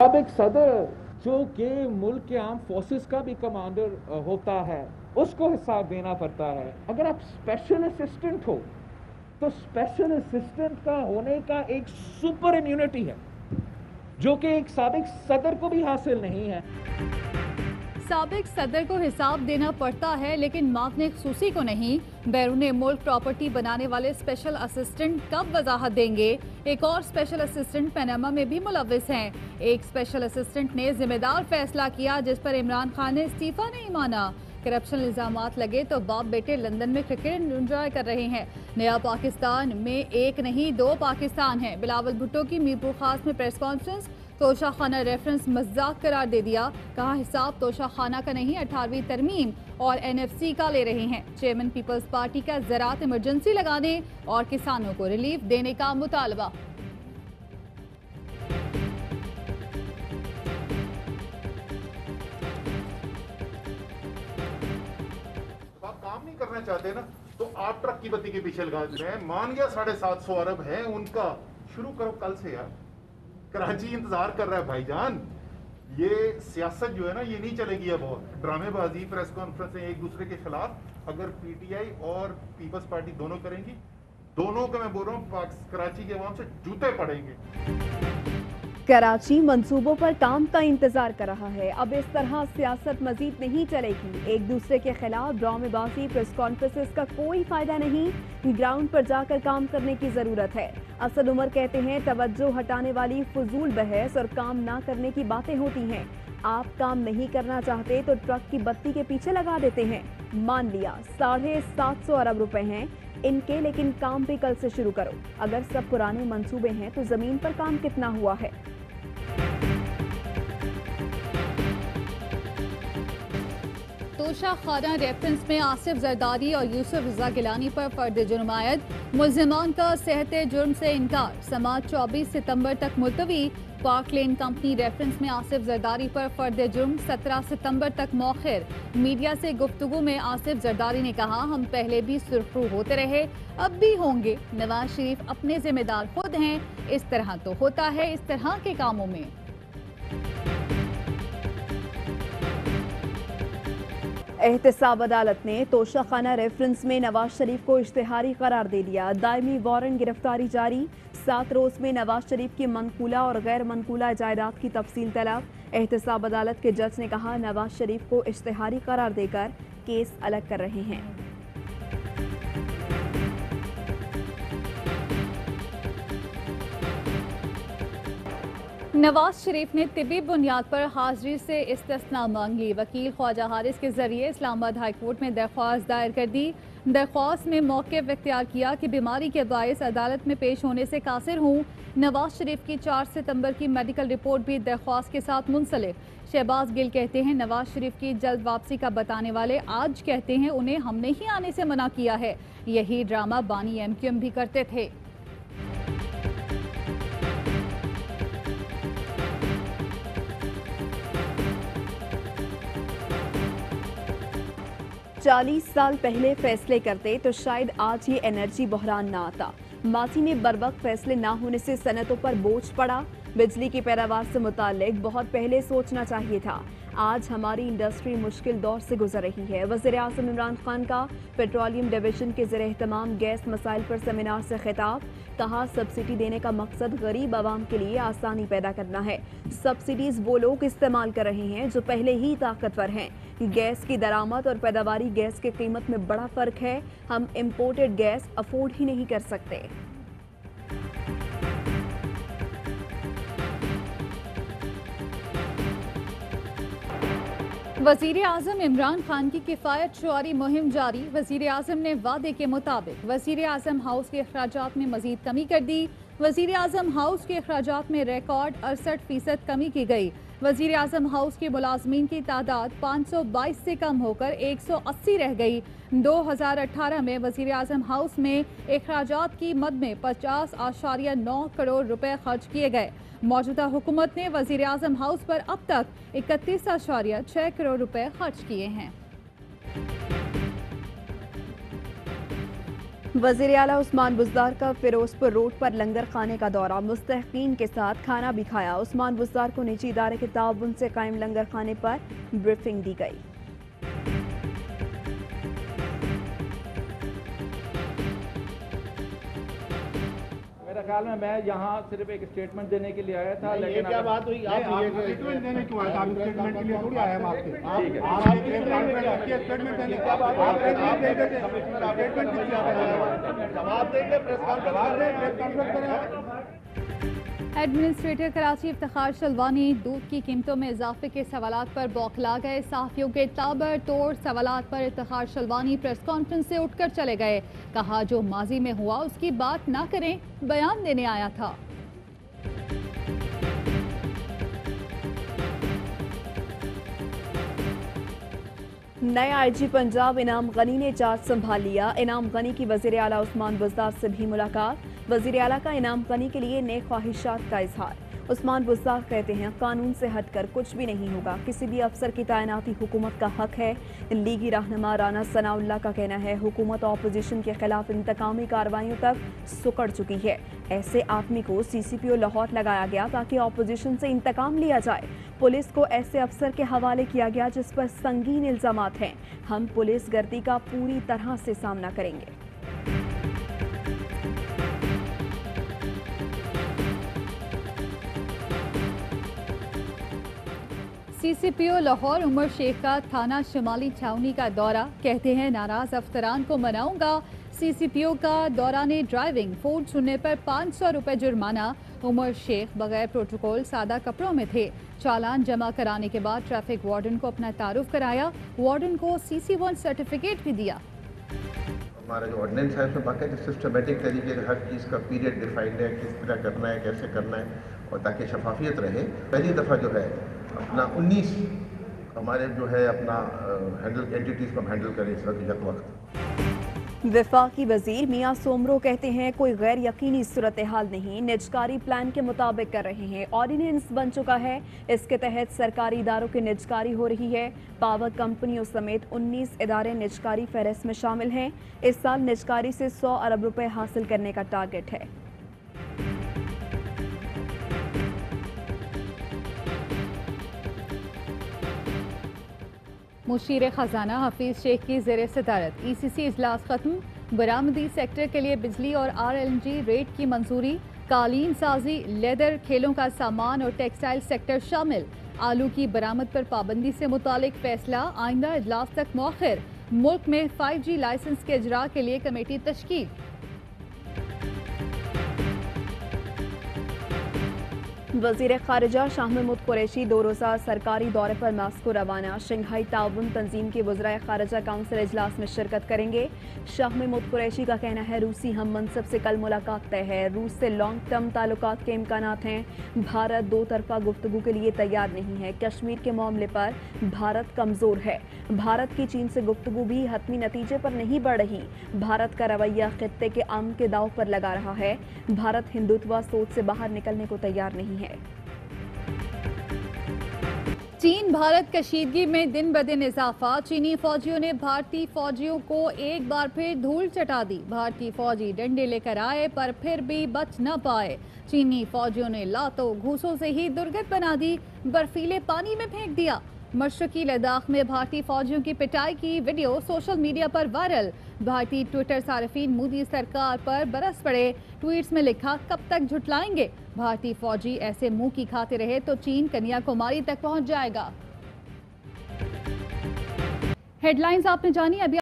अब एक सदर जो कि मुल्क के आर्म फोर्सेस का भी कमांडर होता है, उसको हिसाब देना पड़ता है। अगर आप स्पेशल असिस्टेंट हो तो स्पेशल असिस्टेंट का होने का एक सुपर इम्यूनिटी है जो कि एक साबिक सदर को भी हासिल नहीं है। साबिक सदर को हिसाब देना पड़ता है लेकिन माफ़ने खसूसी को नहीं। बैरून मुल्क प्रॉपर्टी बनाने वाले स्पेशल असिस्टेंट कब वजाहत देंगे? एक और स्पेशल असिस्टेंट पनामा में भी मुलविस हैं। एक स्पेशल असिस्टेंट ने जिम्मेदार फैसला किया जिस पर इमरान खान ने इस्तीफा नहीं माना। करप्शन इल्जामात लगे तो बाप बेटे लंदन में क्रिकेट एंजॉय कर रहे हैं। नया पाकिस्तान में एक नहीं दो पाकिस्तान है। बिलावल भुट्टो की मीरपुर खास में प्रेस कॉन्फ्रेंस। तोशा खाना रेफरेंस मजाक करार दे दिया। कहा हिसाब तोशा खाना का नहीं 18वीं तरमीम और NFC का ले रहे हैं। चेयरमैन पीपल्स पार्टी का ज़राअत इमरजेंसी लगाने और किसानों को रिलीफ देने का मुतालबा। काम नहीं करना चाहते ना तो आप ट्रक की बत्ती के पीछे लगा रहे हैं। मान गया 750 अरब है उनका, शुरू करो कल से यार। कराची इंतजार कर रहा है भाईजान। ये सियासत जो है ना ये नहीं चलेगी अब और ड्रामेबाजी प्रेस कॉन्फ्रेंस एक दूसरे के खिलाफ अगर PTI और पीपल्स पार्टी दोनों करेंगी, दोनों का मैं बोल रहा हूँ कराची के अवाम से जूते पड़ेंगे। कराची मंसूबों पर काम का इंतजार कर रहा है। अब इस तरह सियासत मजीद नहीं चलेगी। एक दूसरे के खिलाफ ड्रामेबाजी प्रेस कॉन्फ्रेंसेस का कोई फायदा नहीं। ग्राउंड पर जाकर काम करने की जरूरत है। असद उमर कहते हैं तवज्जो हटाने वाली फजूल बहस और काम ना करने की बातें होती हैं। आप काम नहीं करना चाहते तो ट्रक की बत्ती के पीछे लगा देते हैं। मान लिया 750 अरब रुपए हैं इनके, लेकिन काम भी कल से शुरू करो। अगर सब पुराने मंसूबे हैं तो जमीन पर काम कितना हुआ है? तोशा खाना रेफरेंस में आसिफ जरदारी और यूसुफ रजा गिलानी पर फर्द जुर्म आयद। मुल्जिमान का सेहत जुर्म से इनकार। समाअत 24 सितंबर तक मुलतवी। पार्क लेन कंपनी रेफरेंस में आसिफ जरदारी पर फर्द जुर्म 17 सितंबर तक मौखिर। मीडिया से गुफ्तगू में आसिफ जरदारी ने कहा हम पहले भी सुर्खरू होते रहे, अब भी होंगे। नवाज शरीफ अपने जिम्मेदार खुद हैं। इस तरह तो होता है इस तरह के कामों में। एहतसाब अदालत ने तोशा खाना रेफरेंस में नवाज शरीफ को इश्तिहारी करार दे दिया। दायमी वारंट गिरफ्तारी जारी। 7 रोज में नवाज शरीफ की मनकूला और गैर मनकूला जायदाद की तफसील तलब। एहतसाब अदालत के जज ने कहा नवाज शरीफ को इश्तिहारी करार देकर केस अलग कर रहे हैं। नवाज शरीफ ने तिबी बुनियाद पर हाजिरी से इस्तिस्ना मांग ली। वकील ख्वाजा हारिस के जरिए इस्लामाबाद हाई कोर्ट में दरख्वास्त दायर कर दी। दरख्वास्त में मौक़िफ़ इख्तियार किया कि बीमारी के बायस अदालत में पेश होने से कासिर हूँ। नवाज शरीफ की 4 सितंबर की मेडिकल रिपोर्ट भी दरख्वास्त के साथ मुंसलिक। शहबाज गिल कहते हैं नवाज शरीफ की जल्द वापसी का बताने वाले आज कहते हैं उन्हें हमने ही आने से मना किया है। यही ड्रामा बानी MQM भी करते थे। चालीस साल पहले फैसले करते तो शायद आज ये एनर्जी बहरान ना आता। माजी में बरवक्त फैसले ना होने से सनतों पर बोझ पड़ा। बिजली की पैदावार से मुताल्लिक बहुत पहले सोचना चाहिए था। आज हमारी इंडस्ट्री मुश्किल दौर से गुजर रही है। वज़ीर-ए-आज़म इमरान खान का पेट्रोलियम डिवीजन के ज़ेर-ए-एहतमाम गैस मसाइल पर सेमिनार से खिताब। कहा सब्सिडी देने का मकसद गरीब आवाम के लिए आसानी पैदा करना है। सब्सिडीज वो लोग इस्तेमाल कर रहे हैं जो पहले ही ताकतवर हैं। गैस की दरामद और पैदावारी गैस की कीमत में बड़ा फर्क है। हम इम्पोर्टेड गैस अफोर्ड ही नहीं कर सकते। वज़ीर-ए-आज़म इमरान खान की किफ़ायत शुआरी मुहिम जारी। वज़ीर-ए-आज़म ने वादे के मुताबिक वज़ीर-ए-आज़म हाउस के अखराजात में मज़ीद कमी कर दी। वज़ीर-ए-आज़म हाउस के अखराजात में रिकॉर्ड 68% कमी की गई। वज़ीर-ए-आज़म हाउस के मुलाजमीन की तादाद 522 से कम होकर 180 रह गई। 2018 में वज़ीर-ए-आज़म हाउस में अखराजात की मद में 50.9 करोड़ रुपए खर्च किए गए। मौजूदा हुकूमत ने वज़ीर-ए-आज़म हाउस पर अब तक 31.6 करोड़ रुपए खर्च किए हैं। वज़ीर आला उस्मान बुज़दार का फिरोजपुर रोड पर लंगर खाने का दौरा, मुस्तहक़ीन के साथ खाना भी खाया। उस्मान बुज़दार को निजी इदारे के ताउन से कायम लंगर खाने पर ब्रीफिंग दी गई। मेरा ख्याल में मैं यहाँ सिर्फ एक स्टेटमेंट देने के लिए आया था, लेकिन क्या बात हुई? आप स्टेटमेंट देने क्यों आए? आप स्टेटमेंट के लिए थोड़ी आए हम आपके। ठीक है। आप स्टेटमेंट देने क्या बात? आप स्टेटमेंट किस जवाब देंगे? प्रेस कॉन्फ्रेंस करें। एडमिनिस्ट्रेटर कराची इफ्तिखार शलवानी दूध की कीमतों में इजाफे के सवालात पर बौखला गए। सहाफियों के ताबड़तोड़ सवालात पर इफ्तिखार शलवानी प्रेस कॉन्फ्रेंस से उठकर चले गए। कहा जो माजी में हुआ उसकी बात ना करें, बयान देने आया था। नए आईजी पंजाब इनाम गनी ने चार्ज संभाल लिया। इनाम गनी की वज़ीर आला उस्मान बुज़दार से भी मुलाकात। वज़ीर आला का इनाम गनी के लिए नेक ख्वाहिशात का इजहार। उस्मान बुज़दार कहते हैं कानून से हटकर कुछ भी नहीं होगा, किसी भी अफसर की तैनाती हुकूमत का हक है। लीगी रहनुमा राना सनाउल्लाह का कहना है हुकूमत अपोजिशन के खिलाफ इंतकामी कार्रवाइयों तक सुकड़ चुकी है। ऐसे आदमी को CCPO लाहौर लगाया गया ताकि अपोजिशन से इंतकाम लिया जाए। पुलिस को ऐसे अफसर के हवाले किया गया जिस पर संगीन इल्जामात हैं। हम पुलिस गर्दी का पूरी तरह से सामना करेंगे। CCPO लाहौर उमर शेख का थाना शिमाली छावनी का दौरा, कहते हैं नाराज अफसरान को मनाऊंगा। CCPO का दौरान ड्राइविंग फोन सुनने पर 500 रुपए जुर्माना। उमर शेख बगैर प्रोटोकॉल सादा कपड़ों में थे। चालान जमा कराने के बाद ट्रैफिक वार्डन को अपना तारुफ कराया। वार्डन को CC1 सर्टिफिकेट भी दिया। हमारा जो ऑर्डिनेंस है उसमें बाकायदा सिस्टमेटिक तरीके से हर चीज़ का पीरियड डिफाइंड है, किस तरह करना है, कैसे करना है, और ताकि शफाफियत रहे। पहली दफ़ा जो है अपना 19 हमारे जो है अपना हैंडल एंटिटीज़ को हम हैंडल करें इस वक्त। वफाकी वजीर मियां सोमरो कहते हैं कोई गैर यकीनी सूरत हाल नहीं, निजकारी प्लान के मुताबिक कर रहे हैं। ऑर्डिनेंस बन चुका है, इसके तहत सरकारी इदारों की निजकारी हो रही है। पावर कंपनियों समेत 19 इदारे निजकारी फहरिस्त में शामिल हैं। इस साल निजकारी से 100 अरब रुपए हासिल करने का टारगेट है। मुशीर खजाना हफीज शेख की ज़ेर सदारत ECC इजलास खत्म। बरामदी सेक्टर के लिए बिजली और RLNG रेट की मंजूरी। कालीन साजी, लेदर, खेलों का सामान और टेक्सटाइल सेक्टर शामिल। आलू की बरामद पर पाबंदी से मुतालिक फैसला आइंदा इजलास तक मौखिर। मुल्क में 5G लाइसेंस के इजरा के लिए कमेटी तश्कील। वज़ीर ख़ारिजा शाह महमूद कुरैशी 2 रोज़ा सरकारी दौरे पर मास्को रवाना। शंघाई ताउन तंजीम के वज़राए ख़ारिजा काउंसिल इजलास में शिरकत करेंगे। शाह महमूद कुरैशी का कहना है रूसी हम मनसब से कल मुलाकात तय है। रूस से लॉन्ग टर्म ताल्लुकात के इम्कानात हैं। भारत दो तरफा गुफ्तगू के लिए तैयार नहीं है। कश्मीर के मामले पर भारत कमज़ोर है। भारत की चीन से गुफ्तगू भी हतमी नतीजे पर नहीं बढ़ रही। भारत का रवैया खित्ते के अमन के दाव पर लगा रहा है। भारत हिंदुत्व सोच से बाहर निकलने को तैयार नहीं है। चीन भारत कशीदगी में दिन ब दिन इजाफा। चीनी फौजियों ने भारतीय फौजियों को एक बार फिर धूल चटा दी। भारतीय फौजी डंडे लेकर आए पर फिर भी बच न पाए। चीनी फौजियों ने लातों घूसों से ही दुर्गत बना दी, बर्फीले पानी में फेंक दिया। मशरकी लद्दाख में भारतीय फौजियों की पिटाई की वीडियो सोशल मीडिया पर वायरल। भारतीय ट्विटर सार्फिन मोदी सरकार पर बरस पड़े। ट्वीट्स में लिखा कब तक झुटलाएंगे, भारतीय फौजी ऐसे मुंह की खाते रहे तो चीन कन्याकुमारी तक पहुंच जाएगा। हेडलाइंस आपने जानी। अभी